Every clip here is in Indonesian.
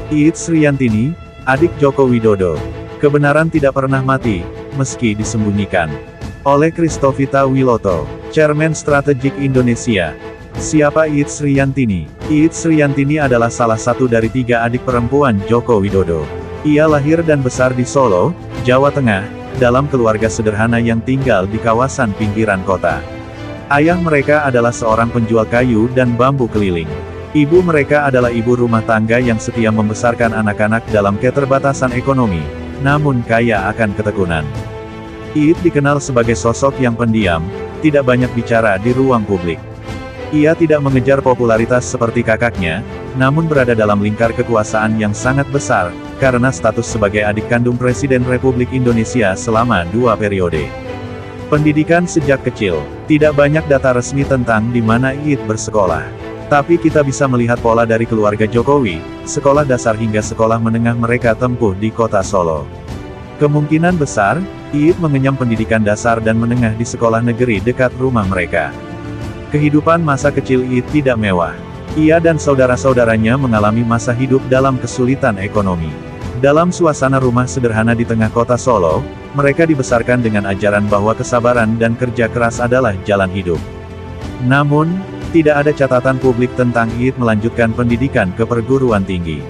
Iit Sriyantini, adik Joko Widodo. Kebenaran tidak pernah mati, meski disembunyikan. Oleh Kristovita Wiloto, Chairman Strategik Indonesia. Siapa Iit Sriyantini? Iit Sriyantini adalah salah satu dari 3 adik perempuan Joko Widodo. Ia lahir dan besar di Solo, Jawa Tengah, dalam keluarga sederhana yang tinggal di kawasan pinggiran kota. Ayah mereka adalah seorang penjual kayu dan bambu keliling. Ibu mereka adalah ibu rumah tangga yang setia membesarkan anak-anak dalam keterbatasan ekonomi, namun kaya akan ketekunan. Iit dikenal sebagai sosok yang pendiam, tidak banyak bicara di ruang publik. Ia tidak mengejar popularitas seperti kakaknya, namun berada dalam lingkar kekuasaan yang sangat besar, karena status sebagai adik kandung Presiden Republik Indonesia selama 2 periode. Pendidikan sejak kecil. Tidak banyak data resmi tentang di mana Iit bersekolah. Tapi kita bisa melihat pola dari keluarga Jokowi, sekolah dasar hingga sekolah menengah mereka tempuh di kota Solo. Kemungkinan besar, Iit mengenyam pendidikan dasar dan menengah di sekolah negeri dekat rumah mereka. Kehidupan masa kecil Iit tidak mewah. Ia dan saudara-saudaranya mengalami masa hidup dalam kesulitan ekonomi. Dalam suasana rumah sederhana di tengah kota Solo, mereka dibesarkan dengan ajaran bahwa kesabaran dan kerja keras adalah jalan hidup. Namun, tidak ada catatan publik tentang Iit melanjutkan pendidikan ke perguruan tinggi.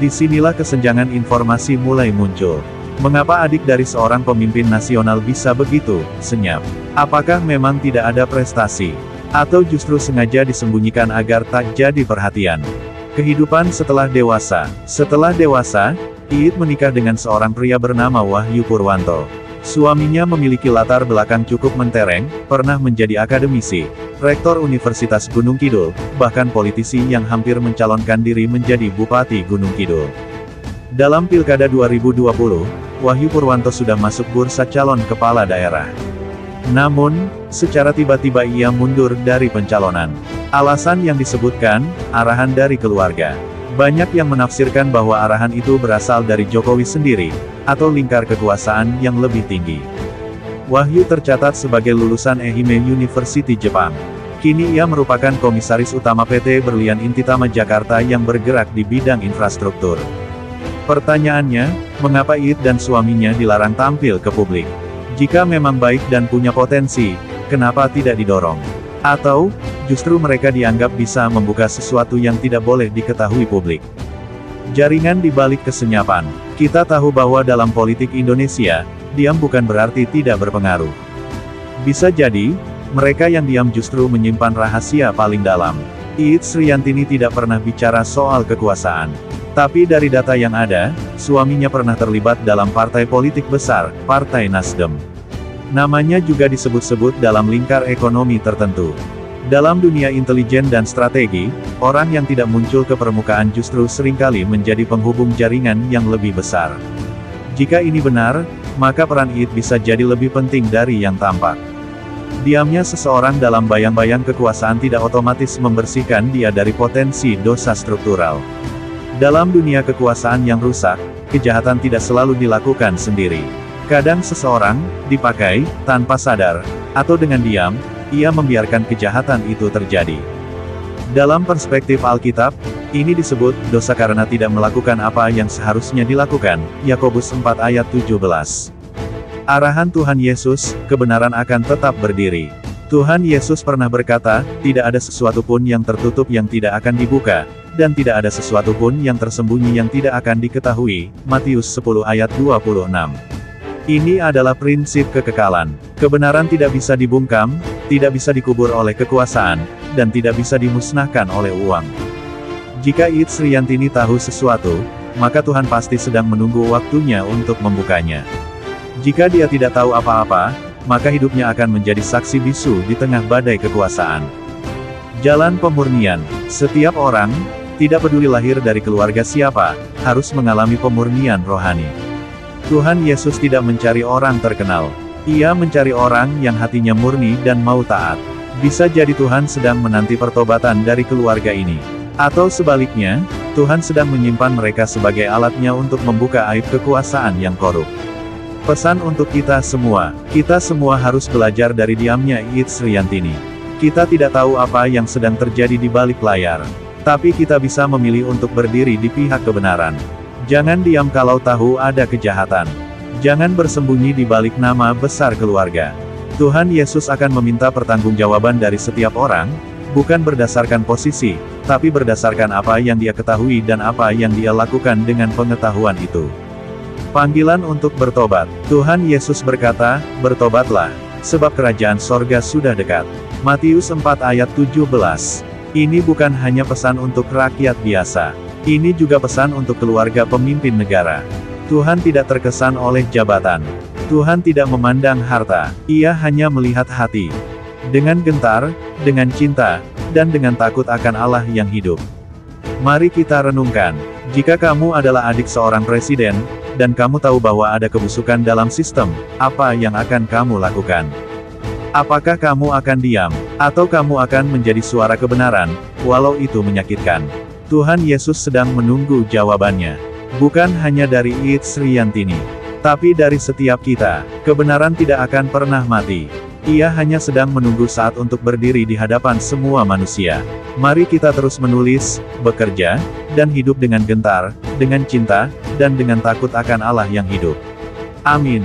Disinilah kesenjangan informasi mulai muncul. Mengapa adik dari seorang pemimpin nasional bisa begitu senyap? Apakah memang tidak ada prestasi? Atau justru sengaja disembunyikan agar tak jadi perhatian? Kehidupan setelah dewasa. Setelah dewasa, Iit menikah dengan seorang pria bernama Wahyu Purwanto. Suaminya memiliki latar belakang cukup mentereng, pernah menjadi akademisi, rektor Universitas Gunung Kidul, bahkan politisi yang hampir mencalonkan diri menjadi Bupati Gunung Kidul. Dalam Pilkada 2020, Wahyu Purwanto sudah masuk bursa calon kepala daerah. Namun, secara tiba-tiba ia mundur dari pencalonan. Alasan yang disebutkan, arahan dari keluarga. Banyak yang menafsirkan bahwa arahan itu berasal dari Jokowi sendiri, atau lingkar kekuasaan yang lebih tinggi. Wahyu tercatat sebagai lulusan Ehime University Jepang. Kini ia merupakan komisaris utama PT Berlian Intitama Jakarta yang bergerak di bidang infrastruktur. Pertanyaannya, mengapa Iit dan suaminya dilarang tampil ke publik? Jika memang baik dan punya potensi, kenapa tidak didorong? Atau, justru mereka dianggap bisa membuka sesuatu yang tidak boleh diketahui publik? Jaringan di balik kesenyapan. Kita tahu bahwa dalam politik Indonesia, diam bukan berarti tidak berpengaruh. Bisa jadi, mereka yang diam justru menyimpan rahasia paling dalam. Iit Sriyantini tidak pernah bicara soal kekuasaan. Tapi dari data yang ada, suaminya pernah terlibat dalam partai politik besar, Partai Nasdem. Namanya juga disebut-sebut dalam lingkar ekonomi tertentu. Dalam dunia intelijen dan strategi, orang yang tidak muncul ke permukaan justru seringkali menjadi penghubung jaringan yang lebih besar. Jika ini benar, maka peran Iit bisa jadi lebih penting dari yang tampak. Diamnya seseorang dalam bayang-bayang kekuasaan tidak otomatis membersihkan dia dari potensi dosa struktural. Dalam dunia kekuasaan yang rusak, kejahatan tidak selalu dilakukan sendiri. Kadang seseorang dipakai tanpa sadar, atau dengan diam, ia membiarkan kejahatan itu terjadi. Dalam perspektif Alkitab, ini disebut dosa karena tidak melakukan apa yang seharusnya dilakukan, Yakobus 4 ayat 17. Arahan Tuhan Yesus, kebenaran akan tetap berdiri. Tuhan Yesus pernah berkata, tidak ada sesuatu pun yang tertutup yang tidak akan dibuka, dan tidak ada sesuatu pun yang tersembunyi yang tidak akan diketahui, Matius 10 ayat 26. Ini adalah prinsip kekekalan. Kebenaran tidak bisa dibungkam, tidak bisa dikubur oleh kekuasaan, dan tidak bisa dimusnahkan oleh uang. Jika Iit Sriyantini tahu sesuatu, maka Tuhan pasti sedang menunggu waktunya untuk membukanya. Jika dia tidak tahu apa-apa, maka hidupnya akan menjadi saksi bisu di tengah badai kekuasaan. Jalan pemurnian. Setiap orang, tidak peduli lahir dari keluarga siapa, harus mengalami pemurnian rohani. Tuhan Yesus tidak mencari orang terkenal. Ia mencari orang yang hatinya murni dan mau taat. Bisa jadi Tuhan sedang menanti pertobatan dari keluarga ini. Atau sebaliknya, Tuhan sedang menyimpan mereka sebagai alatnya untuk membuka aib kekuasaan yang korup. Pesan untuk kita semua harus belajar dari diamnya Iit Sriyantini. Kita tidak tahu apa yang sedang terjadi di balik layar. Tapi kita bisa memilih untuk berdiri di pihak kebenaran. Jangan diam kalau tahu ada kejahatan. Jangan bersembunyi di balik nama besar keluarga. Tuhan Yesus akan meminta pertanggungjawaban dari setiap orang, bukan berdasarkan posisi, tapi berdasarkan apa yang dia ketahui dan apa yang dia lakukan dengan pengetahuan itu. Panggilan untuk bertobat. Tuhan Yesus berkata, "Bertobatlah, sebab kerajaan sorga sudah dekat." Matius 4 ayat 17. Ini bukan hanya pesan untuk rakyat biasa. Ini juga pesan untuk keluarga pemimpin negara. Tuhan tidak terkesan oleh jabatan. Tuhan tidak memandang harta, Ia hanya melihat hati. Dengan gentar, dengan cinta, dan dengan takut akan Allah yang hidup. Mari kita renungkan, jika kamu adalah adik seorang presiden, dan kamu tahu bahwa ada kebusukan dalam sistem, apa yang akan kamu lakukan? Apakah kamu akan diam, atau kamu akan menjadi suara kebenaran, walau itu menyakitkan? Tuhan Yesus sedang menunggu jawabannya. Bukan hanya dari It's Riantini, tapi dari setiap kita. Kebenaran tidak akan pernah mati. Ia hanya sedang menunggu saat untuk berdiri di hadapan semua manusia. Mari kita terus menulis, bekerja, dan hidup dengan gentar, dengan cinta, dan dengan takut akan Allah yang hidup. Amin.